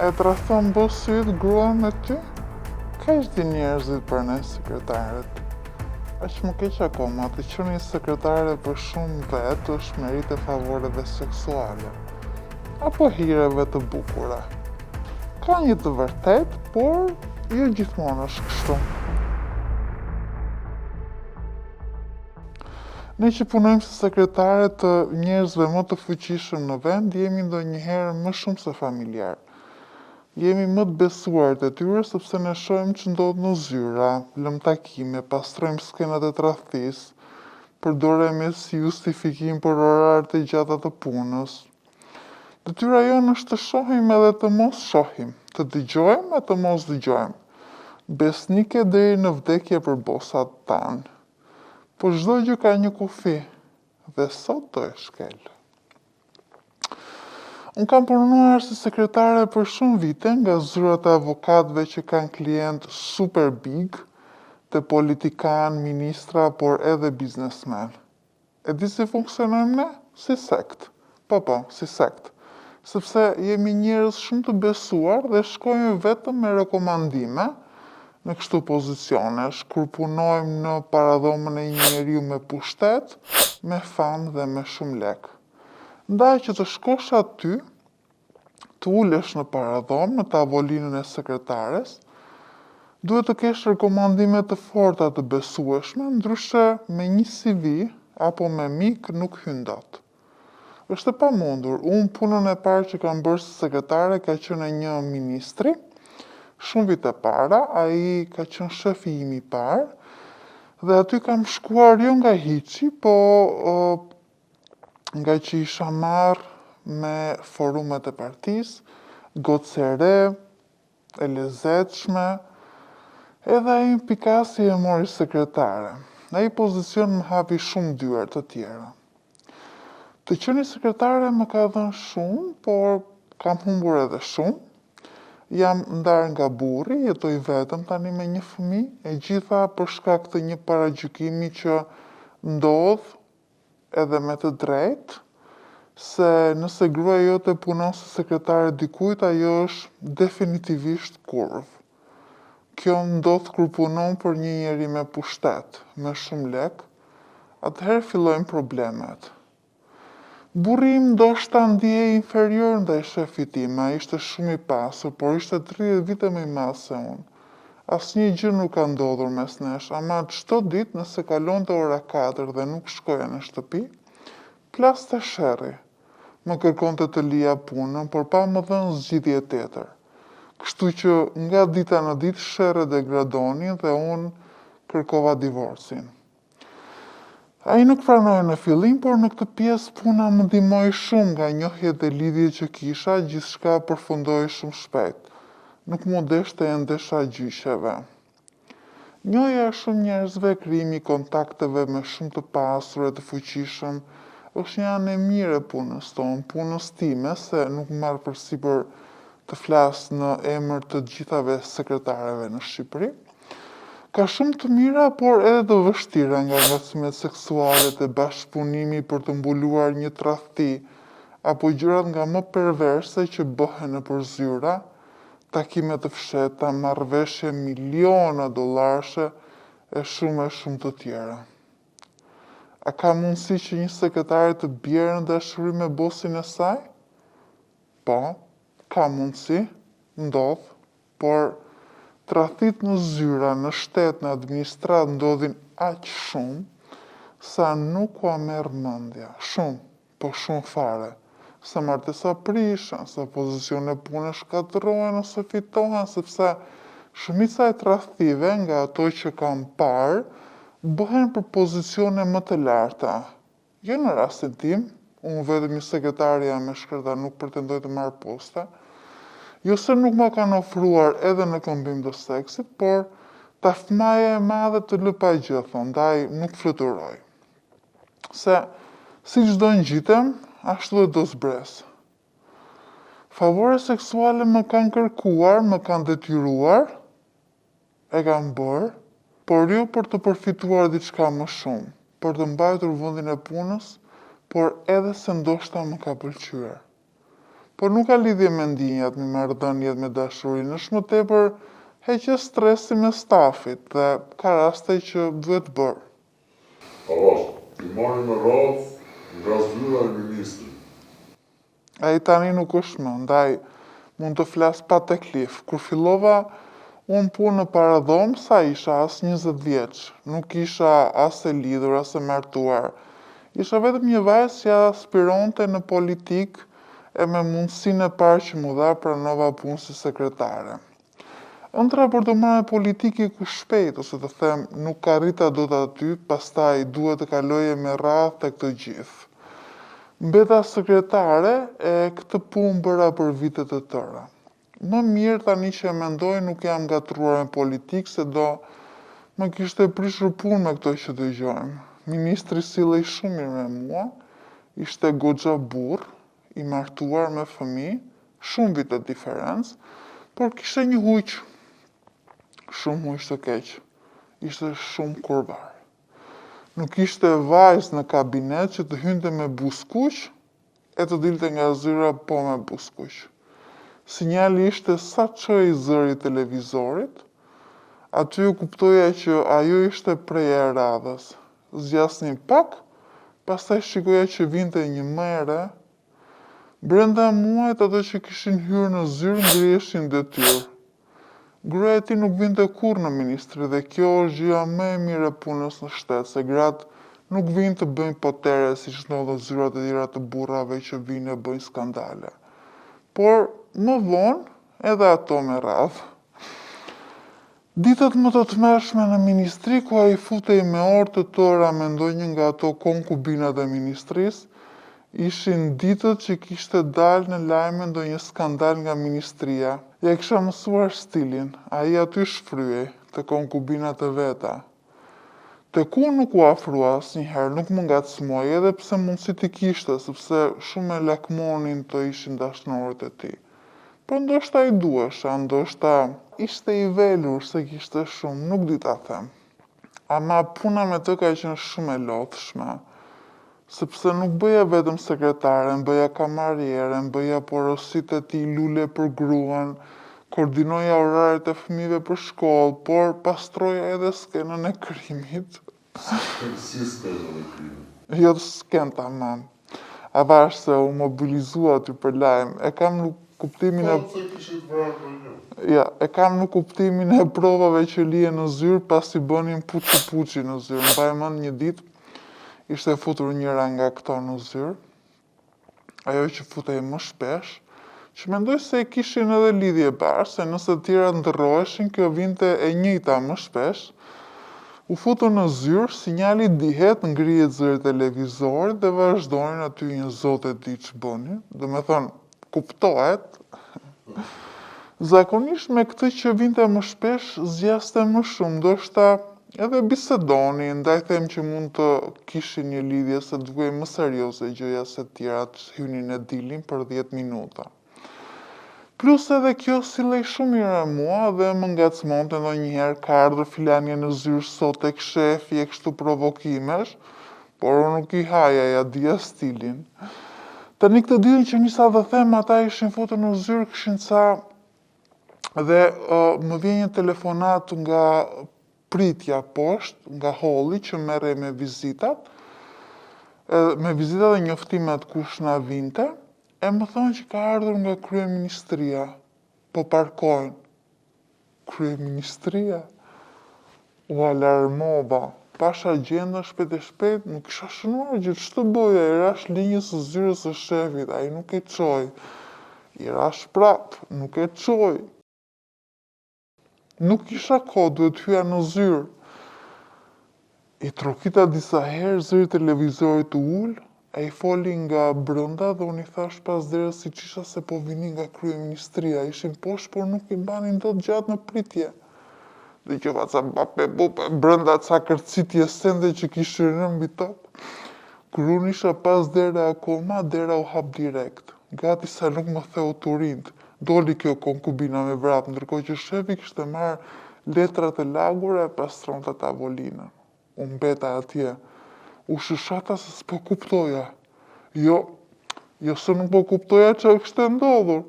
E të rafton bo sytë grua me ty? Ka ishtë di njerëzit për ne sekretarët. Aq më keq akoma të qenë një sekretare për shumë vetë është merit e favoreve seksuale, apo hireve të bukura. Ka një të vërtet, por jo gjithmonë është kështu. Ne që punojmë si sekretare të njerëzve më të fuqishëm në vend, jemi ndonjëherë më shumë se familjar. Jemi më të besuar të tyre sepse ne shohim që ndodh në zyra, lëm takime, pastrojmë skenat e tradhtisë, përdoremi si justifikim për oraret e gjata të punës. Detyra jonë është të shohim edhe të mos shohim, të dëgjojmë e të mos dëgjojmë. Besnike deri në vdekje për bosat tanë. Po çdo gjë ka një kufi, dhe sot do e shkel. Unë kam punuar si sekretare për shumë vite nga zyrat e avokatëve që kanë klient super big, të politikan, ministra, por edhe biznesmen. E di si funksionojmë ne? Si sekt. Po, si sekt. Sepse jemi njerëz shumë të besuar dhe shkojmë vetëm me rekomandime në kështu pozicionesh, kur punojmë në paradhomën e një njeriu me pushtet, me famë dhe me shumë lek. Ndaj që të shkosh aty, të ulesh në paradhomë, në tavolinën e sekretares, duhet të kesh rekomandime të forta të besueshme, ndryshe me një CV apo me mik nuk hyn dot. Është e pamundur. Unë punën e parë që kam bërë si sekretare ka qenë e një ministri, shumë vite para, ai ka qenë shefi im i parë, dhe aty kam shkuar jo nga hiqi, po nga që isha marrë me forumet e partisë, gocë e re, e lezetshme, edhe ai pikasi e mori sekretare. Ai pozicion më hapi shumë dyert të tjera. Të qeni sekretare më ka dhënë shumë, por kam humbur edhe shumë. Jam ndarë nga burri, jetoj vetëm tani me një fëmijë, e gjitha për shkak të një paragjykimi që ndodh edhe me të drejtë, se nëse gruaja jote punon si sekretare dikujt, ajo është definitivisht kurv. Kjo ndodh kur punon për një njeri me pushtet, me shumë lek, atëherë fillojnë problemet. Burri im ndoshta ndihej inferior ndaj shefit tim, ai ishte shumë i pasur, por ishte 30 vite më i madh se unë. Asnjë gjë nuk ka ndodhur mes nesh, ama çdo ditë nëse kalonte ora 4 dhe nuk shkoja në shtëpi, plaste sherrri. Më kërkonte të lija punën, por pa më dhënë zgjidhje tjetër. Kështu që nga dita në ditë sherrri degradonin dhe unë kërkova divorcin. Ai nuk pranoi në fillim, por në këtë pjesë puna më ndihmoi shumë nga njohjet dhe lidhjet që kisha, gjithçka përfundoi shumë shpejt. Nuk mu deshte e ndesha gjyqeve. Njohja e shumë njerëzve, krijimi i kontakteve me shumë të pasur e të fuqishëm, është një anë e mirë e punës tonë, punës time, se nuk marr përsipër të flas në emër të gjithave sekretareve në Shqipëri. Ka shumë të mira, por edhe të vështira, nga ngacmimet seksuale të bashkëpunimi për të mbuluar një tradhti, apo gjërat nga më perverse që bëhen nëpër zyra, takime të fshehta, marrëveshje miliona dollarësh e shumë të tjera. A ka mundësi që një sekretare të bjerë në dashuri me bosin e saj? Po, ka mundësi, ndodh, por tradhtit në zyra, në shtet, në administrat ndodhin aq shumë, sa nuk ua merr mendja. Shumë, po shumë fare. Sa martesa prishen, sa pozicione pune shkatërrohen ose fitohen, sepse shumica e tradhtive nga ato që kam parë, bëhen për pozicione më të larta. Jo në rastin tim, unë vetëm një sekretare jam me shkërta, nuk pretendoj të marr posta. Jo se nuk ma kanë ofruar edhe në këmbim të seksit, por tafmaja e madhe të lë pa gjë, ndaj nuk fluturoj. Se si çdo ngjitem, ashtu dhe do zbres. Favore seksuale më kanë kërkuar, më kanë detyruar, e kam bërë, por jo për të përfituar diçka më shumë, për të mbajtur vendin e punës, por edhe se ndoshta më ka pëlqyer. por nuk ka lidhje me ndjenjat, me marrëdhëniet, me dashurinë, është më tepër heqje stresi me stafit dhe ka raste që duhet bërë. Ti marrë me radhë nga zyra e ministrit. Ai tani nuk është më, ndaj mund të flas pa teklif. Kur fillova unë punë në paradhom, sa isha as 20 vjeç, nuk isha as e lidhur, as e martuar. Isha vetëm një vajzë që aspironte në politikë e me mundësinë e parë që mu dha pranova punë si sekretare. Ëndra për të marrë politikë ku shpejt, ose të them, nuk arrita dot aty, pastaj duhet të kaloje me radhë të këtë gjithë. Mbeta sekretare e këtë punë bëra për vitet të tëra. Më mirë tani që e mendoj nuk jam gatruar me politikë, se do më kishte prishur punë me këto që dëgjojmë. Ministri sillej shumë mirë me mua, ishte goxha burr, i martuar me fëmijë, shumë vite diferencë, por kishte një huq, shumë huq të keq, ishte shumë kurvar. Nuk ishte vajzë në kabinet që të hynte me buskuq e të dilte nga zyra po me buskuq. Sinjali ishte sa çoi zëri i televizorit, aty u kuptoja që ajo ishte prej e radhës. Zgjasni pak, pastaj shikoja që vinte një më e re. Brenda muajt ato që kishin hyrë në zyrë ngriheshin detyrë. Gruaja e tij nuk vinte kurrë në ministri dhe kjo është gjëja më e mirë e punës në shtet, se gratë nuk vinë të bëjnë potere siç ndodhen zyrat e tjera të burrave që vinë e bëjnë skandale. Por më vonë edhe ato me radhë. Ditët më të tmerrshme në ministri, ku ai futej me orë të tëra me ndonjë nga ato konkubinat e ministrisë, ishin ditët që kishte dalë në lajme ndonjë skandal nga ministria. Ja kisha mësuar stilin, ai aty shfryej të konkubinat e veta. Tek unë nuk u afrua asnjëherë, nuk më ngacmoi, edhe pse mundësit i kishte, sepse shumë e lakmonin të ishin dashnorët e tij. Po ndoshta i duesha, ndoshta ishte i velur se kishte shumë, nuk di ta them. Ama puna me të ka qenë shumë e lodhshme, sepse nuk bëja vetëm sekretare, bëja kamariere, bëja porosit e tij lule për gruan, koordinoja oraret e fëmijëve për shkollë, por pastroja edhe skenën e krimit. Si skenën e krimit? Jo të sken tamam. Avash se u mobilizua aty për lajm, e kam në kuptimin e kam në kuptimin e provave që lije në zyrë pasi bënin puçi në zyrë. Mbaj mend një ditë ishte futur njëra nga këto në zyrë, ajo që futej më shpesh, që mendoj se kishin edhe lidhje bashkë, se nëse të tjera ndërroheshin, kjo vinte e njëjta më shpesh. U futur në zyrë, sinjali dihet, ngrihet zëri televizorit dhe vazhdonin aty një zotë e di që bënin. Do me thonë, kuptohet. Zakonisht me këtë që vinte më shpesh, zgjaste më shumë, ndoshta edhe bisedoni, ndaj them që mund të kishin një lidhje se duhej më serioze gjëja se tjerat hynin e dilin për 10 minuta. Plus edhe kjo sillej shumë mirë me mua dhe më ngacmonte ndonjëherë ka ardhur filania në zyrë sot tek shefi e kështu provokimesh, por unë nuk i haja, ja dija stilin. Tani këtë ditën që nisa dhe them, ata ishin futur në zyrë, kishin ca dhe më vjen një telefonat nga pritja poshtë, nga holli që merrej me vizitat dhe njoftimet kush na vinte. E më thonë që ka ardhur nga kryeministria, po parkojnë. Kryeministria? U alarmova, pash agjendën shpejt e shpejt, nuk isha shënuar gjithë, ç'të bëja, i rash linjës së zyrës së shefit, ai nuk e çoi. I rash prap, nuk e çoi. Nuk kisha kohë, duhet hyja në zyrë. I trokita disa herë, zëri televizorit u ul, ai foli nga brenda dhe unë i thash pas derës si isha se po vinin nga kryeministria, ishin poshtë por nuk i mbanin dot gjatë në pritje. Dhe që faca bape bupe, brenda ca kërcitje sende që kishin rënë mbi top. Kur unë isha pas dera akoma, dera u hap direkt. Gati sa nuk më theu turint. Doli kjo konkubina me vrap, ndërkohë që shefi kishte marrë letrat e lagura e pastronte tavolinën. Unë mbeta atje. U shëshata se s'po kuptoja. Jo, Jo se nuk po kuptoja që kështë ndodhur,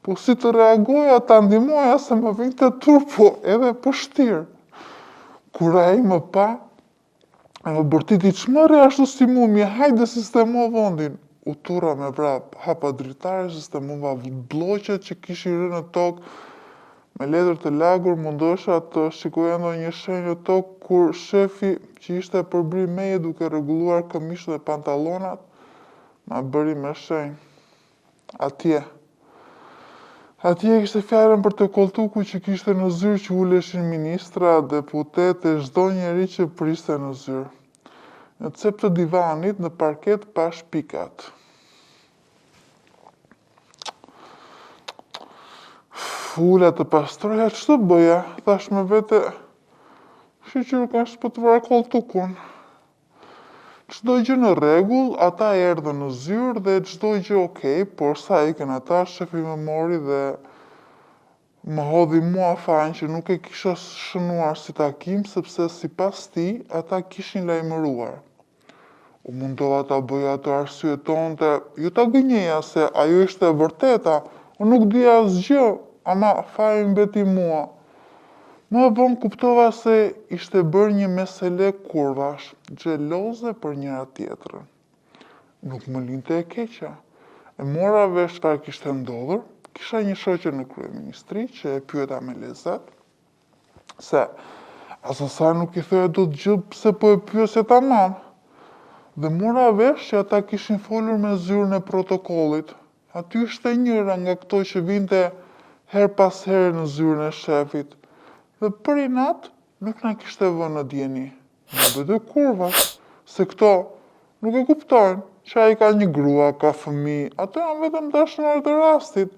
po si të reagoja, ta ndihmoja se më vinte turpo edhe pështirë. Kur ai më pa, e më bërtiti çmërri ashtu si mumje, hajde sistemo vendin. U turra me vrap, hapa dritare, sistemova bloqet që kishin rënë në tokë, me letër të lagur mundosha të shikoja ndonjë shenjë në tokë kur shefi që ishte përbri meje duke rregulluar këmishët dhe pantallonat, ma bëri me shenjë. Atje kishte fjalën për të koltuku që kishte në zyrë që uleshin ministra, deputet e çdo njeri që priste në zyrë. Në cep të divanit, në parket pa shpikat. Ula të pastroja, që të bëja? Thash me vete, shqyqyrë ka shpëtuar koltukun. Çdo gjë në rregull, ata erdhën në zyrë dhe çdo gjë okej, por sa ikën ata, shefi më mori dhe më hodhi mua fajin që nuk e kisha shënuar si takim, sepse sipas tij, ata kishin lajmëruar. U mundova ta bëja ato arsyetonte, ju ta gënjeja se ajo ishte e vërteta, unë nuk dija asgjë, ama faji mbeti mua. Më vonë kuptova se ishte bërë një mesele kurvash, xheloze për njëra tjetrën. Nuk më linte e keqja. E mora vesh çfarë kishte ndodhur, kisha një shoqe në kryeministri që e pyeta me lezet, se as asaj nuk i thoya dot gjë pse po e pyesje tamam. Dhe mora vesh që ata kishin folur me zyrën e protokollit. Aty ishte njëra nga këto që vinte her pas here në zyrën e shefit. Dhe për inat nuk na kishte vënë në dieni. Në bëdë kurva, se këto nuk e kuptojnë që ai ka një grua, ka fëmijë, ato janë vetëm dashnorë të rastit.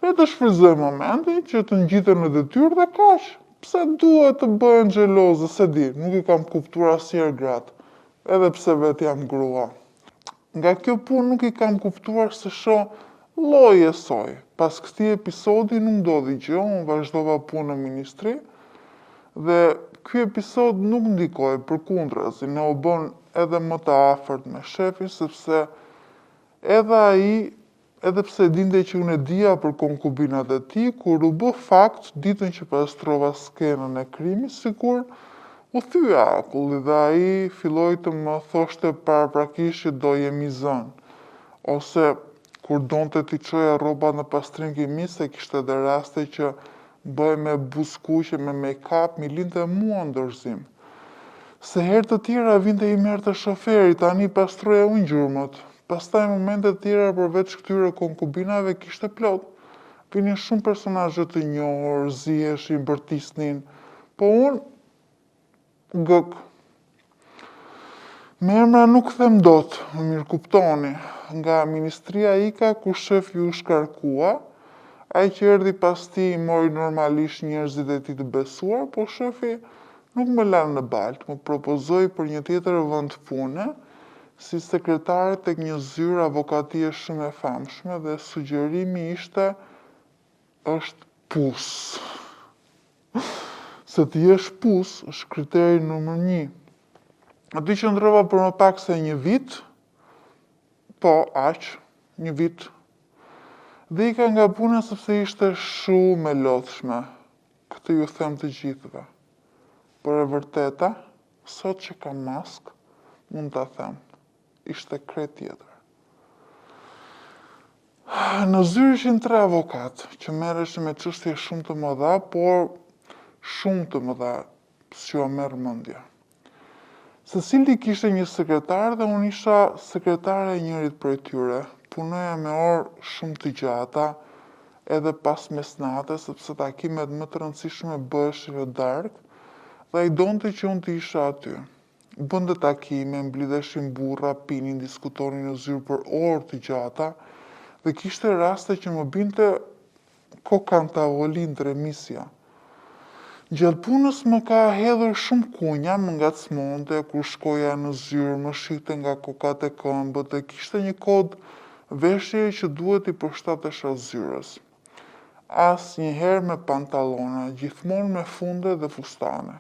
Vetë shfryzoj momentin që të ngjiten në detyrë dhe kaq. Pse duhet të bëhen xheloze, se di, nuk i kam kuptuar asnjëherë gratë, edhe pse vetë jam grua. Nga kjo punë nuk i kam kuptuar se shoh lloj e soj. Pas këtij episodi nuk ndodhi gjë, unë vazhdova punë në ministri dhe ky episod nuk ndikoi, përkundrazi, ne u bën edhe më të afërt me shefin sepse edhe ai, edhe pse dinte që unë e dija për konkubinat e tij, kur u bë fakt ditën që pastrova skenën e krimit, sikur u thya akulli dhe ai filloi të më thoshte paraprakisht që do jemi zënë, ose kur donte t'i çoja rrobat në pastrim kimis, se kishte edhe raste që bëj me buzëkuqe, me make-up, mi linte mua ndërzim. Se herë të tjera vinte i merrte shoferi, tani pastroja unë gjurmët. Pastaj momente të tjera përveç këtyre konkubinave kishte plot. Vinin shumë personazhe të njohur, ziheshin, bërtisnin, po unë gëk. Me emra nuk them dot, më mirë kuptoni, nga ministria ika ku shefi u shkarkua, ai që erdhi pas tij mori normalisht njerëzit e tij të besuar, po shefi nuk më lanë në baltë, më propozoi për një tjetër vend pune, si sekretare tek një zyrë avokatie shumë e famshme dhe sugjerimi ishte është pus. Se të jesh pus është kriteri numër 1. Aty qëndrova për më pak se një vit, po, aq, një vit. Dhe ika nga puna sepse ishte shumë e lodhshme. Këtë ju them të gjithëve. Por e vërteta, sot që kam mask, mund ta them. Ishte krejt tjetër. Në zyrë ishin 3 avokat që merreshin me çështje shumë të mëdha, por shumë të mëdha, s'ju a merr mendja. Secili kishte një sekretar dhe unë isha sekretare e njërit prej tyre. Punoja me orë shumë të gjata, edhe pas mesnate, sepse takimet më të rëndësishme bëheshin në darkë, dhe ai donte që unë të isha aty. Bënte takime, mblidheshin burra, pinin, diskutonin në zyrë për orë të gjata, dhe kishte raste që më binte kokan tavolin të remisja. Gjatë punës më ka hedhur shumë kunja, më ngacmonte, kur shkoja në zyrë, më shikte nga kokat e këmbët dhe kishte një kod veshje që duhet i përshtatesha zyrës. Asnjëherë me pantallona, gjithmonë me funde dhe fustane.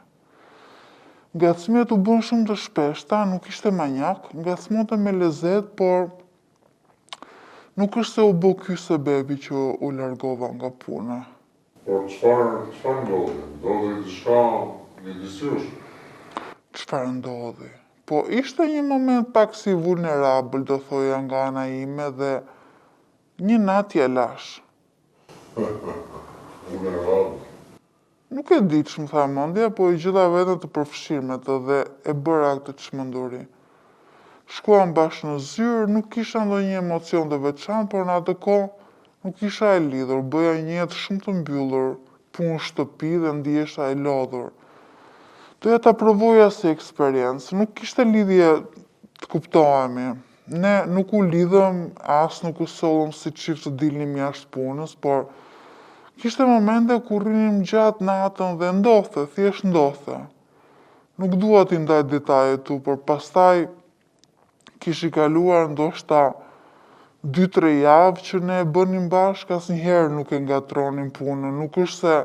Ngacmimet u bën shumë të shpeshta, nuk ishte manjak, ngacmonte me lezet, por Nuk është se u bë ky sebebi që u largova nga puna. Por çfarë ndodhi? Ndodhi diçka midisjush. Çfarë ndodhi? Po ishte një moment pak si vulnerabël, do thoja nga ana ime dhe një natje lash. Vulnerabël. Nuk e di që më tha mendja, po i gjitha vetën të përfshirmet dhe e bëra këtë çmenduri. Shkuam bashkë në zyrë, nuk kisha ndonjë emocion të veçantë, por në atë kohë nuk isha e lidhur, bëja një jetë shumë të mbyllur, punë shtëpi dhe ndihesha e lodhur. Doja ta provoja si eksperiencë, nuk kishte lidhje të kuptohemi. Ne nuk u lidhëm, as nuk u sollëm si çift të dilnim jashtë punës, por kishte momente ku rrinim gjatë natën dhe ndodhte, thjesht ndodhte. Nuk dua t'i ndaj detajet tu, por pastaj kish i kaluar ndoshta 2-3 javë që ne e bënim bashkë, asnjëherë nuk e ngatronim punën, nuk është se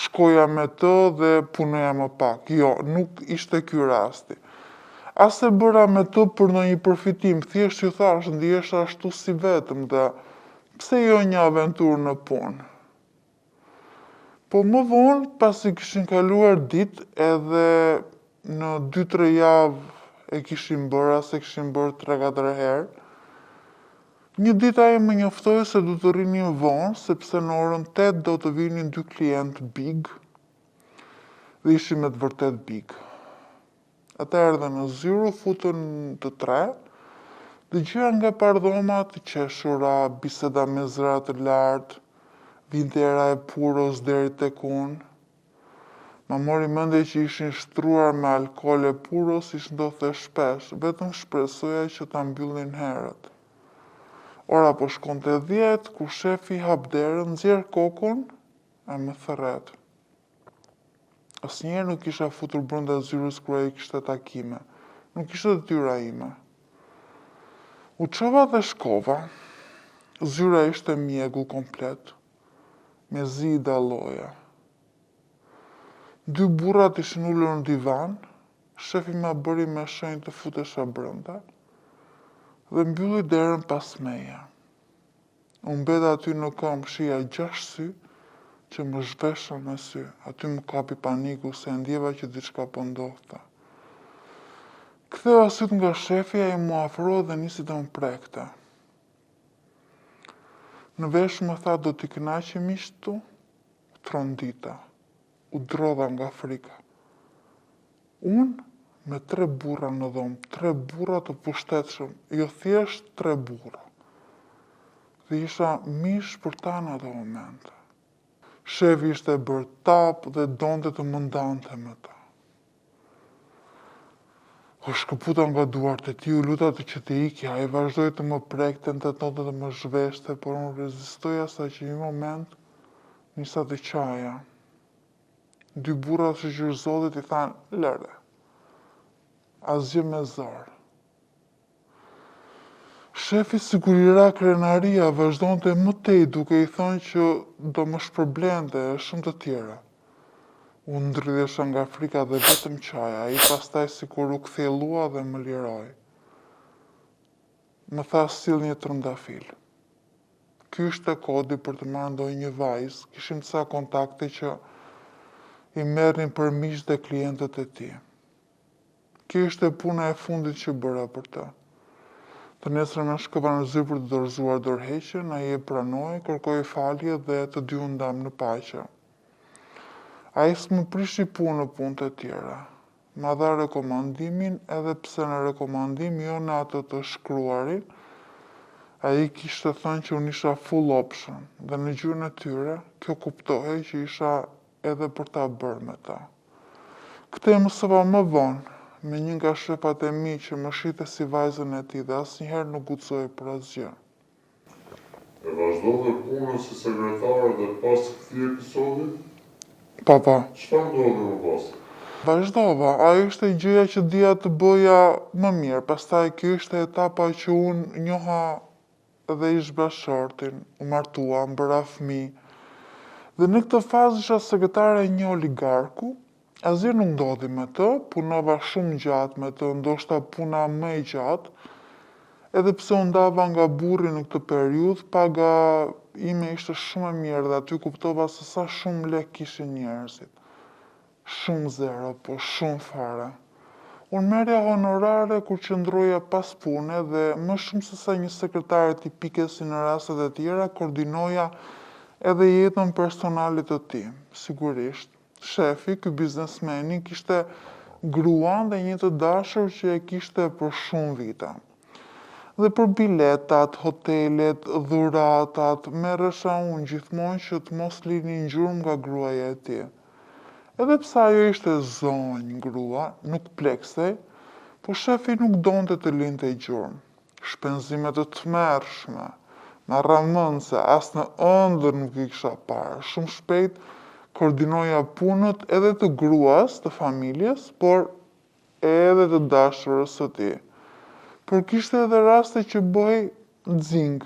shkoja me të dhe punoja më pak. Jo, nuk ishte ky rasti. As e bëra me të për ndonjë përfitim, thjesht ju thash, ndihesha ashtu si vetëm dhe pse jo një aventurë në punë. Po më vonë, pasi kishin kaluar ditë edhe në 2-3 javë e kishim bërë, se kishim bërë 3-4 herë, një ditë ai më njoftoi se du të rrinim vonë, sepse në orën 8 do të vinin 2 klientë big, dhe ishim me të vërtet big. Ata erdhën në zyrë, futën të tre, dëgjoja nga pardhomat të qeshura, biseda me zëra të lartë, vinte era e puros deri tek unë. Ma mori mendje që ishin shtruar me alkool e puros, si ndodhte shpesh, vetëm shpresoja që ta mbyllin herët. Ora po shkonte 10, kur shefi hap derën, nxjerr kokën e më thërret. Asnjëherë nuk kisha futur brenda zyrës kur ai kishte takime. Nuk ishte detyra ime. U çova dhe shkova. Zyra ishte mjegull komplet, me zi i dalloja. 2 burrat ishin ulur në divan, shefi ma bëri me shenjë të futesha brenda dhe mbylli derën pas meje. Unë mbeta aty në këmbë, shija 6 sy që më zhveshën me sy. Aty më kapi paniku se ndjeva që diçka po ndodhte. Ktheva syt nga shefi, ai mu afroi dhe nisi të më prekte. Në vesh më tha, do t'i kënaqe miqt tu? U trondita. U drodha nga frika. Unë me 3 burra në dhomë, 3 burra të pushtetshëm, jo thjesht 3 burra. Dhe isha mish për ta në ato momente. Shefi ishte bërë tap dhe donte të më ndante me ta. O shkëputa nga duart e tij, u luta që të ikja, ai vazhdoi të më prekte, tentonte të më zhveshte, por unë rezistoja sa që një moment nisa të qaja. 2 burra që gjyrëzotit i thanë, lëre, asgjë me zor. Shefi sikur i ra krenaria, vazhdonte më tej duke i thënë që do më shpërblente e shumë të tjera. Unë ndrydhesha nga frika dhe vetëm qaja, ai pastaj sikur u kthjellua dhe më liroi. Më tha sill një trëndafil. Ky ishte kodi për të marrë ndonjë vajzë, kishim disa kontakte që i merrnin për miq dhe klientët e tij. Kjo ishte puna e fundit që bëra për të. Të nesër më shkova në zyrë për të dorëzuar dorëheqjen, ai e pranoi, kërkoi falje dhe të dy u ndam në paqe. Ai s'më prishi punë në punët e tjera. Ma dha rekomandimin, edhe pse në rekomandim jo në atë të shkruarin, ai kishte thënë që unë isha full option, dhe në gjuhën e tyre, kjo kuptohej që isha edhe për ta bërë me ta. Këtë e mësova më vonë, me një nga shefat e mi që më shite si vajzën e tij dhe asnjëherë nuk guxoi për asgjë. E vazhdove punën si sekretare dhe pas këtij episodi? Pa. Çfarë ndodhi më pas? Vazhdova, ajo ishte gjëja që dija të bëja më mirë, pastaj kjo ishte etapa që unë njoha dhe ish bashortin, u martua, më bëra fëmijë. Dhe në këtë fazë isha sekretare e një oligarku, asgjë nuk ndodhi me të, punova shumë gjatë me të, ndoshta puna më e gjatë, Edhe pse u ndava nga burri në këtë periudhë, paga ime ishte shumë e mirë dhe aty kuptova se sa shumë lek kishin njerëzit. Shumë zero, po shumë fare. Unë merja honorare kur qëndroja pas pune dhe më shumë se sa një sekretare tipike si në rastet e tjera, koordinoja edhe jetën personale të tij. Sigurisht, shefi, ky biznesmeni, kishte gruan dhe një të dashur që e kishte për shumë vite. Dhe për biletat, hotelet, dhuratat, merresha unë gjithmonë që të mos lini gjurmë nga gruaja e tij. Edhe pse ajo ishte zonjë grua, nuk pleksej, po shefi nuk donte të linte gjurmë. Shpenzime të tmerrshme, marramëndse, as në ëndër nuk i kisha parë. Shumë shpejt koordinoja punët edhe të gruas, të familjes, por edhe të dashurës së tij. Por kishte edhe raste që bëhej nxing.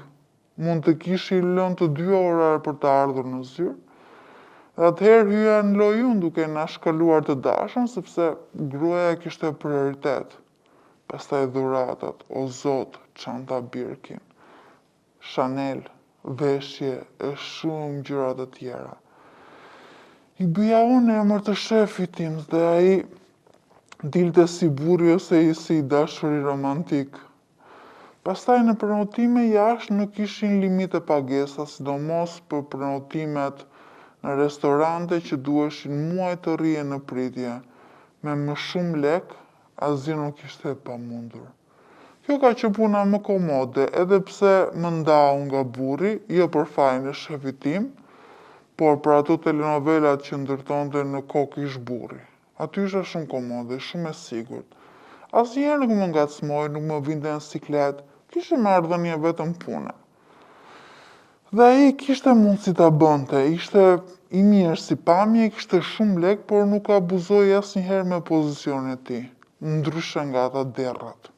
Mund të kishi lënë të 2 orare për të ardhur në zyrë. Dhe atëherë hyja në lojë unë duke na shkaluar të dashën, sepse gruaja kishte prioritet. Pastaj dhuratat, o zot, çanta Birkin, Chanel, veshje e shumë gjëra të tjera. I bëja unë emër të shefit tim dhe ai dilte si burri ose si dashuri romantik. Pastaj në prenotime jashtë nuk ishin limite pagesa, sidomos për prenotimet në restorante që duheshin muaj të rrije në pritje. Me më shumë lek, asgjë nuk ishte e pamundur. Kjo ka qenë puna më komode, edhe pse më ndau nga burri, jo për fajin e shefit tim, por për ato telenovelat që ndërtonte në kokë ish burri. Aty isha shumë komode, shumë e sigurt. Asnjëherë nuk më ngacmoi, nuk më vinte në siklet, kishte marrëdhënie vetëm pune. Dhe ai kishte mundësi ta bënte, ishte i mirë si pamje, kishte shumë lek, por nuk abuzoi asnjëherë me pozicionin e tij, ndryshe nga ata derrat.